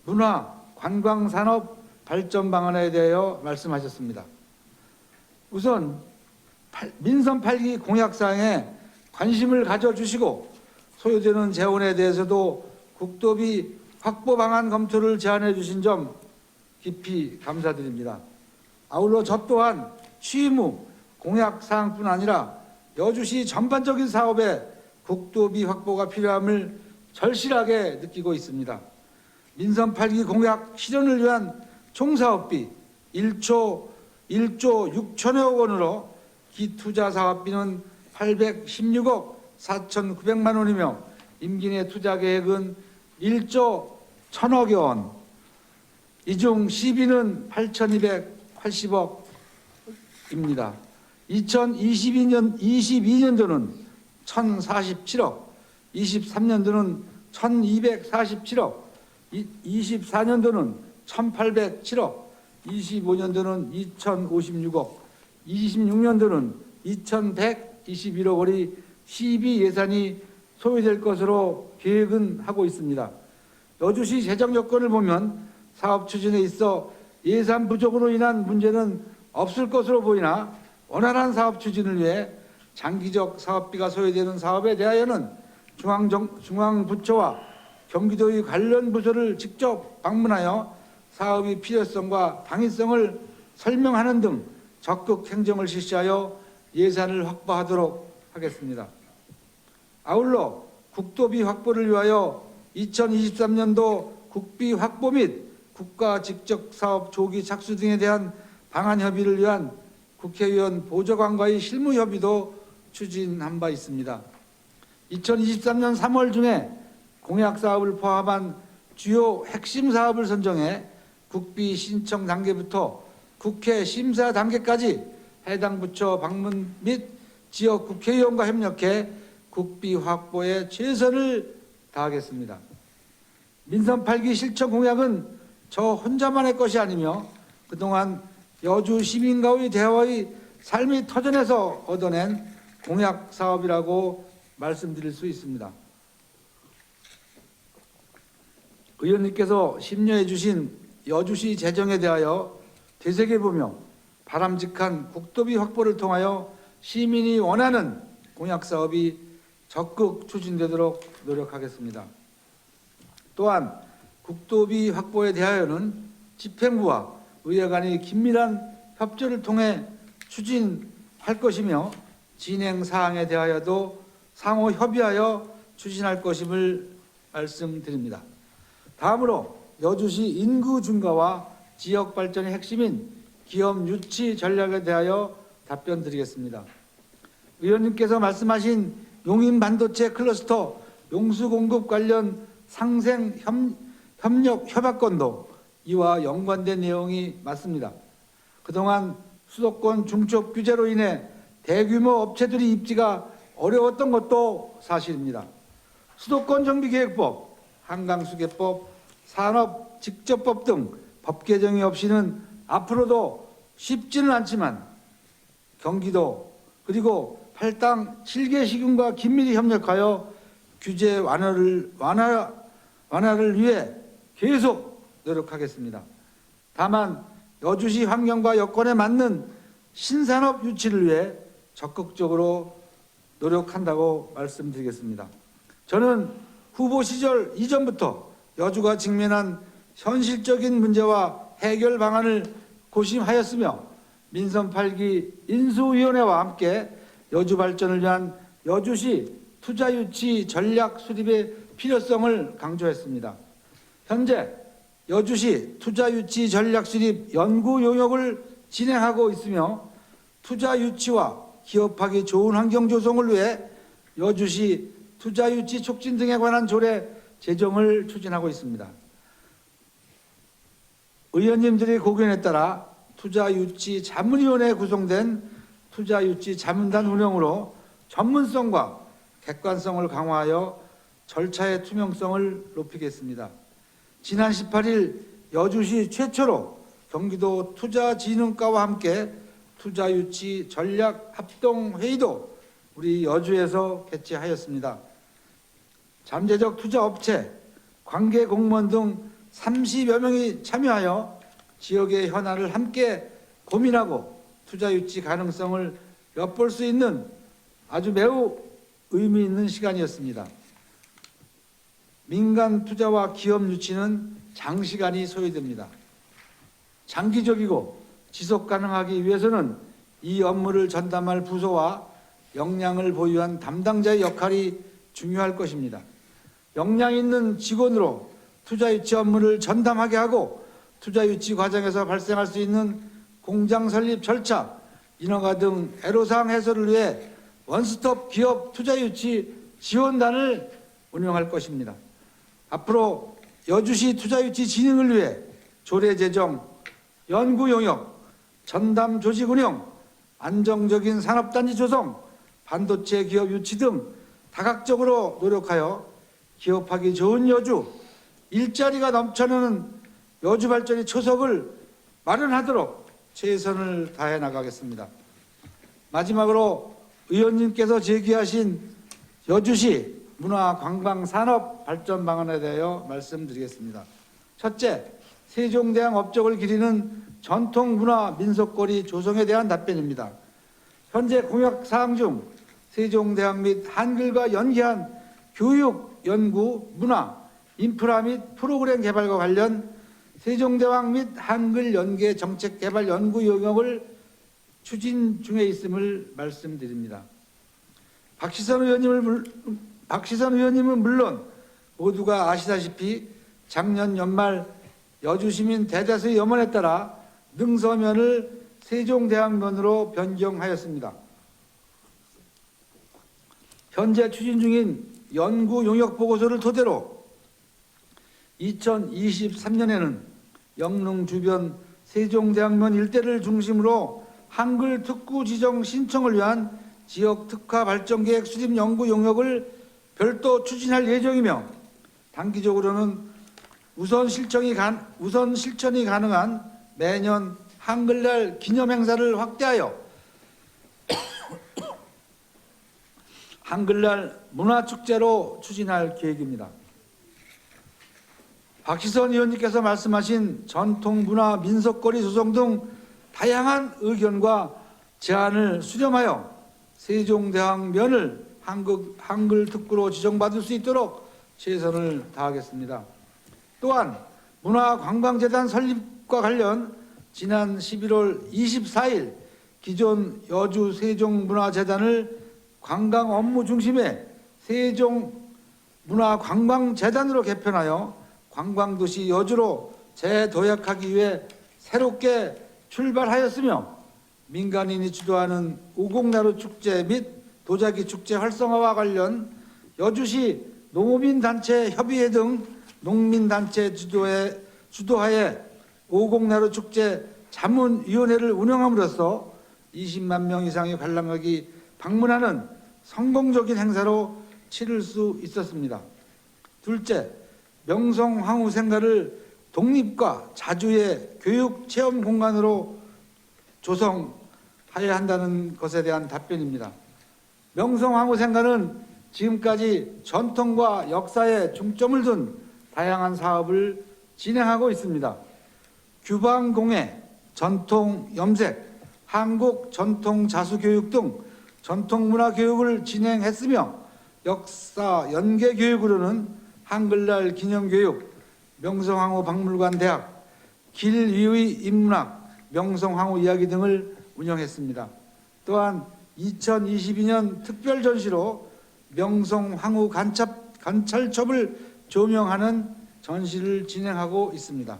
문화, 관광 산업 발전 방안에 대하여 말씀하셨습니다. 우선 민선 8기 공약 사항에 관심을 가져주시고 소요되는 재원에 대해서도 국도비 확보 방안 검토를 제안해 주신 점 깊이 감사드립니다. 아울러 저 또한 취임 후 공약 사항뿐 아니라 여주시 전반적인 사업에 국도비 확보가 필요함을 절실하게 느끼고 있습니다. 민선 8기 공약 실현을 위한 총사업비 1조 6천여억 원으로 기투자 사업비는 816억 4,900만 원이며 임기 내 투자 계획은 1조 1,000억여 원, 이 중 시비는 8,280억입니다. 2022년도는 1,047억, 23년도는 1,247억, 24년도는 1,807억, 25년도는 2,056억, 26년도는 2,121억 원이 시비 예산이 소요될 것으로 계획은 하고 있습니다. 여주시 재정 여건을 보면 사업 추진에 있어 예산 부족으로 인한 문제는 없을 것으로 보이나, 원활한 사업 추진을 위해 장기적 사업비가 소요되는 사업에 대하여는 중앙부처와 경기도의 관련 부서를 직접 방문하여 사업의 필요성과 당위성을 설명하는 등 적극 행정을 실시하여 예산을 확보하도록 하겠습니다. 아울러 국도비 확보를 위하여 2023년도 국비 확보 및 국가 직접 사업 조기 착수 등에 대한 방안 협의를 위한 국회의원 보좌관과의 실무 협의도 추진한 바 있습니다. 2023년 3월 중에 공약 사업을 포함한 주요 핵심 사업을 선정해 국비 신청 단계부터 국회 심사 단계까지 해당 부처 방문 및 지역 국회의원과 협력해 국비 확보에 최선을 다하겠습니다. 민선 8기 실천 공약은 저 혼자만의 것이 아니며 그동안 여주 시민과의 대화의 삶의 터전에서 얻어낸 공약 사업이라고 말씀드릴 수 있습니다. 의원님께서 심려해 주신 여주시 재정에 대하여 되새겨보며 바람직한 국도비 확보를 통하여 시민이 원하는 공약 사업이 적극 추진되도록 노력하겠습니다. 또한 국도비 확보에 대하여는 집행부와 의회 간의 긴밀한 협조를 통해 추진할 것이며, 진행 사항에 대하여도 상호 협의하여 추진할 것임을 말씀드립니다. 다음으로 여주시 인구 증가와 지역 발전의 핵심인 기업 유치 전략에 대하여 답변드리겠습니다. 의원님께서 말씀하신 용인 반도체 클러스터 용수 공급 관련 상생 협력 협약권도 이와 연관된 내용이 맞습니다. 그동안 수도권 중첩 규제로 인해 대규모 업체들이 입지가 어려웠던 것도 사실입니다. 수도권 정비계획법, 한강수계법, 산업직접법 등 법 개정이 없이는 앞으로도 쉽지는 않지만 경기도 그리고 8당 7개 시군과 긴밀히 협력하여 규제 완화를 위해 계속 노력하겠습니다. 다만 여주시 환경과 여건에 맞는 신산업 유치를 위해 적극적으로 노력한다고 말씀드리겠습니다. 저는 후보 시절 이전부터 여주가 직면한 현실적인 문제와 해결 방안을 고심하였으며 민선 8기 인수위원회와 함께 여주 발전을 위한 여주시 투자 유치 전략 수립의 필요성을 강조했습니다. 현재 여주시 투자 유치 전략 수립 연구 용역을 진행하고 있으며 투자 유치와 기업하기 좋은 환경 조성을 위해 여주시 투자 유치 촉진 등에 관한 조례 제정을 추진하고 있습니다. 의원님들의 고견에 따라 투자유치 자문위원회에 구성된 투자유치 자문단 운영으로 전문성과 객관성을 강화하여 절차의 투명성을 높이겠습니다. 지난 18일 여주시 최초로 경기도 투자진흥과와 함께 투자유치 전략 합동회의도 우리 여주에서 개최하였습니다. 잠재적 투자업체, 관계 공무원 등 30여 명이 참여하여 지역의 현안을 함께 고민하고 투자 유치 가능성을 엿볼 수 있는 아주 매우 의미 있는 시간이었습니다. 민간 투자와 기업 유치는 장시간이 소요됩니다. 장기적이고 지속 가능하기 위해서는 이 업무를 전담할 부서와 역량을 보유한 담당자의 역할이 중요할 것입니다. 역량 있는 직원으로 투자 유치 업무를 전담하게 하고 투자 유치 과정에서 발생할 수 있는 공장 설립 절차, 인허가 등 애로사항 해소를 위해 원스톱 기업 투자 유치 지원단을 운영할 것입니다. 앞으로 여주시 투자 유치 진흥을 위해 조례 제정, 연구 용역, 전담 조직 운영, 안정적인 산업단지 조성, 반도체 기업 유치 등 다각적으로 노력하여 기업하기 좋은 여주, 일자리가 넘쳐나는 여주 발전의 초석을 마련하도록 최선을 다해 나가겠습니다. 마지막으로 의원님께서 제기하신 여주시 문화관광산업 발전 방안에 대하여 말씀드리겠습니다. 첫째, 세종대왕 업적을 기리는 전통문화민속거리 조성에 대한 답변입니다. 현재 공약사항 중 세종대왕 및 한글과 연계한 교육, 연구, 문화, 인프라 및 프로그램 개발과 관련 세종대왕 및 한글 연계 정책 개발 연구 영역을 추진 중에 있음을 말씀드립니다. 박시선 의원님은 물론 모두가 아시다시피 작년 연말 여주시민 대다수의 염원에 따라 능서면을 세종대왕면으로 변경하였습니다. 현재 추진 중인 연구 용역 보고서를 토대로 2023년에는 영릉 주변 세종대왕면 일대를 중심으로 한글 특구 지정 신청을 위한 지역 특화 발전 계획 수립 연구 용역을 별도 추진할 예정이며 단기적으로는 우선 실천이 가능한 매년 한글날 기념 행사를 확대하여 한글날 문화축제로 추진할 계획입니다. 박시선 의원님께서 말씀하신 전통문화 민속거리 조성 등 다양한 의견과 제안을 수렴하여 세종대왕면을 한글 특구로 지정받을 수 있도록 최선을 다하겠습니다. 또한 문화관광재단 설립과 관련 지난 11월 24일 기존 여주 세종문화재단을 관광 업무 중심의 세종문화관광재단으로 개편하여 관광도시 여주로 재도약하기 위해 새롭게 출발하였으며 민간인이 주도하는 오곡나루 축제 및 도자기 축제 활성화와 관련 여주시 농업인단체 협의회 등 농민단체 주도하에 오곡나루 축제 자문위원회를 운영함으로써 20만 명 이상의 관람객이 방문하는 성공적인 행사로 치를 수 있었습니다. 둘째, 명성황후생가를 독립과 자주의 교육 체험 공간으로 조성하여야 한다는 것에 대한 답변입니다. 명성황후생가는 지금까지 전통과 역사에 중점을 둔 다양한 사업을 진행하고 있습니다. 규방공예, 전통 염색, 한국 전통 자수교육 등 전통문화 교육을 진행했으며 역사 연계 교육으로는 한글날 기념교육, 명성황후 박물관 대학, 길 위의 인문학, 명성황후 이야기 등을 운영했습니다. 또한 2022년 특별 전시로 명성황후 관찰첩을 조명하는 전시를 진행하고 있습니다.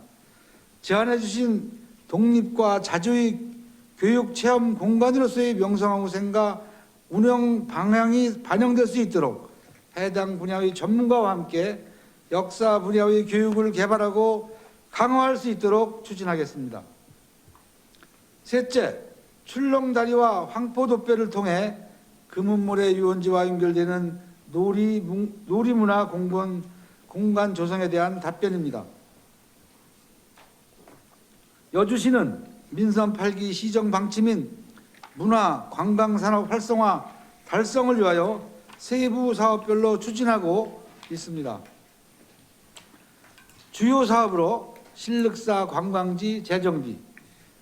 제안해 주신 독립과 자주의 교육 체험 공간으로서의 명성황후 생가 운영 방향이 반영될 수 있도록 해당 분야의 전문가와 함께 역사 분야의 교육을 개발하고 강화할 수 있도록 추진하겠습니다. 셋째, 출렁다리와 황포도배를 통해 금은모래 유원지와 연결되는 놀이문화 공간 조성에 대한 답변입니다. 여주시는 민선 8기 시정 방침인 문화 관광산업 활성화 달성을 위하여 세부 사업별로 추진하고 있습니다. 주요 사업으로 신륵사 관광지 재정비,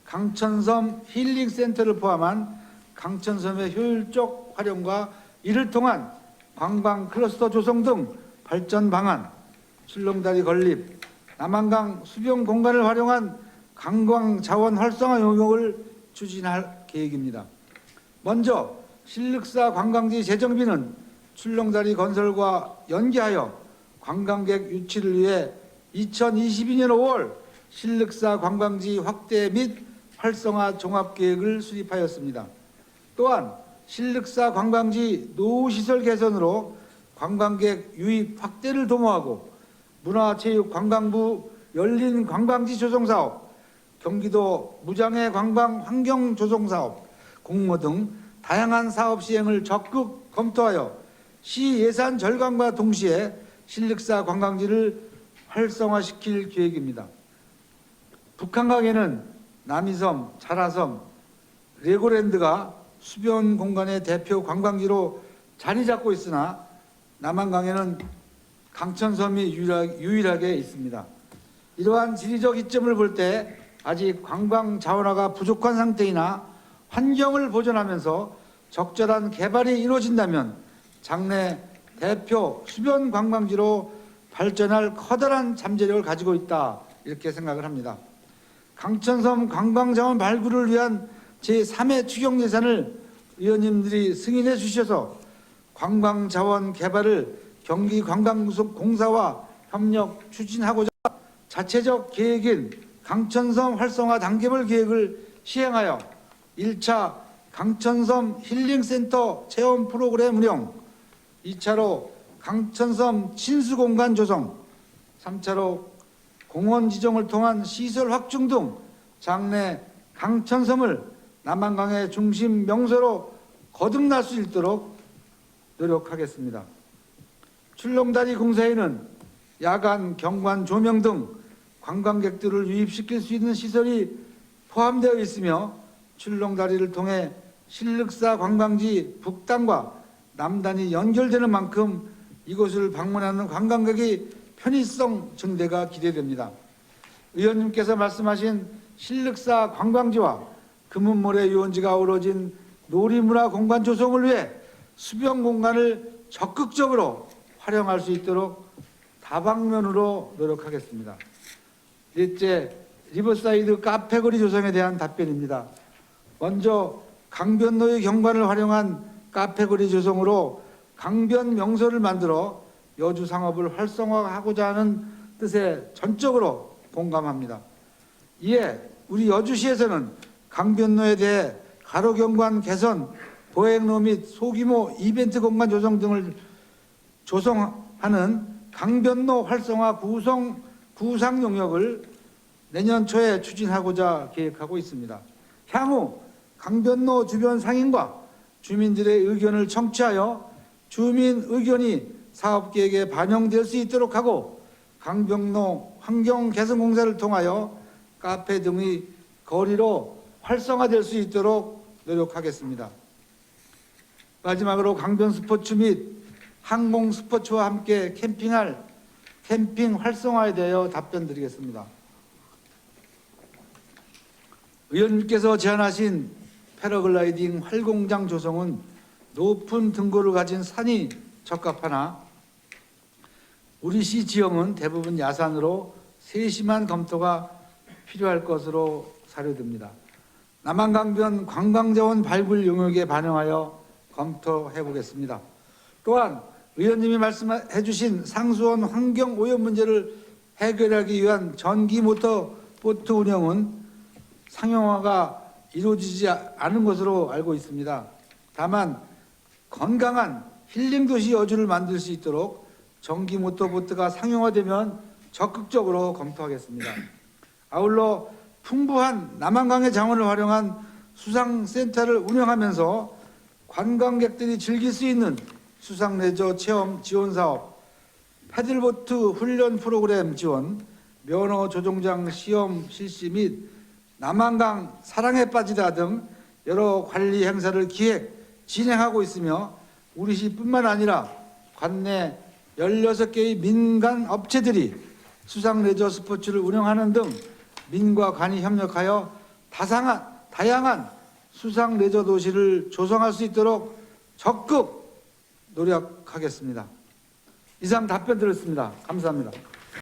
강천섬 힐링센터를 포함한 강천섬의 효율적 활용과 이를 통한 관광 클러스터 조성 등 발전 방안, 출렁다리 건립, 남한강 수변 공간을 활용한 관광 자원 활성화 용역을 추진할 계획입니다. 먼저 신륵사 관광지 재정비는 출렁다리 건설과 연계하여 관광객 유치를 위해 2022년 5월 신륵사 관광지 확대 및 활성화 종합계획을 수립하였습니다. 또한 신륵사 관광지 노후시설 개선으로 관광객 유입 확대를 도모하고 문화체육관광부 열린 관광지 조성사업, 경기도 무장애 관광 환경 조성사업, 공모 등 다양한 사업 시행을 적극 검토하여 시 예산 절감과 동시에 신륵사 관광지를 활성화시킬 계획입니다. 북한강에는 남이섬, 차라섬, 레고랜드가 수변 공간의 대표 관광지로 자리 잡고 있으나 남한강에는 강천섬이 유일하게 있습니다. 이러한 지리적 이점을 볼 때 아직 관광 자원화가 부족한 상태이나 환경을 보존하면서 적절한 개발이 이루어진다면 장래 대표 수변 관광지로 발전할 커다란 잠재력을 가지고 있다, 이렇게 생각을 합니다. 강천섬 관광자원 발굴을 위한 제3회 추경 예산을 의원님들이 승인해 주셔서 관광자원 개발을 경기관광공사와 협력 추진하고자 자체적 계획인 강천섬 활성화 단계별 계획을 시행하여 1차 강천섬 힐링센터 체험 프로그램 운영, 2차로 강천섬 친수공간 조성, 3차로 공원 지정을 통한 시설 확충 등 장래 강천섬을 남한강의 중심 명소로 거듭날 수 있도록 노력하겠습니다. 출렁다리 공사에는 야간 경관 조명 등 관광객들을 유입시킬 수 있는 시설이 포함되어 있으며 출렁다리를 통해 신륵사 관광지 북단과 남단이 연결되는 만큼 이곳을 방문하는 관광객의 편의성 증대가 기대됩니다. 의원님께서 말씀하신 신륵사 관광지와 금은모래 유원지가 어우러진 놀이문화 공간 조성을 위해 수변 공간을 적극적으로 활용할 수 있도록 다방면으로 노력하겠습니다. 넷째, 리버사이드 카페거리 조성에 대한 답변입니다. 먼저 강변로의 경관을 활용한 카페거리 조성으로 강변 명소를 만들어 여주 상업을 활성화하고자 하는 뜻에 전적으로 공감합니다. 이에 우리 여주시에서는 강변로에 대해 가로경관 개선, 보행로 및 소규모 이벤트 공간 조성 등을 조성하는 강변로 활성화 구상 용역을 내년 초에 추진하고자 계획하고 있습니다. 향후 강변로 주변 상인과 주민들의 의견을 청취하여 주민 의견이 사업계획에 반영될 수 있도록 하고 강변로 환경 개선 공사를 통하여 카페 등의 거리로 활성화될 수 있도록 노력하겠습니다. 마지막으로 강변 스포츠 및 항공 스포츠와 함께 캠핑 활성화에 대하여 답변드리겠습니다. 의원님께서 제안하신 패러글라이딩 활공장 조성은 높은 등고를 가진 산이 적합하나 우리 시 지형은 대부분 야산으로 세심한 검토가 필요할 것으로 사료됩니다. 남한강변 관광자원 발굴 용역에 반영하여 검토해 보겠습니다. 또한 의원님이 말씀해 주신 상수원 환경 오염 문제를 해결하기 위한 전기 모터 보트 운영은 상용화가 이루어지지 않은 것으로 알고 있습니다. 다만 건강한 힐링 도시 여주를 만들 수 있도록 전기 모터보트가 상용화되면 적극적으로 검토하겠습니다. 아울러 풍부한 남한강의 자원을 활용한 수상센터를 운영하면서 관광객들이 즐길 수 있는 수상레저 체험 지원 사업, 패들보트 훈련 프로그램 지원, 면허 조종장 시험 실시 및 남한강 사랑에 빠지다 등 여러 관리 행사를 기획, 진행하고 있으며 우리 시뿐만 아니라 관내 16개의 민간 업체들이 수상 레저 스포츠를 운영하는 등 민과 관이 협력하여 다양한 수상 레저 도시를 조성할 수 있도록 적극 노력하겠습니다. 이상 답변 드렸습니다. 감사합니다.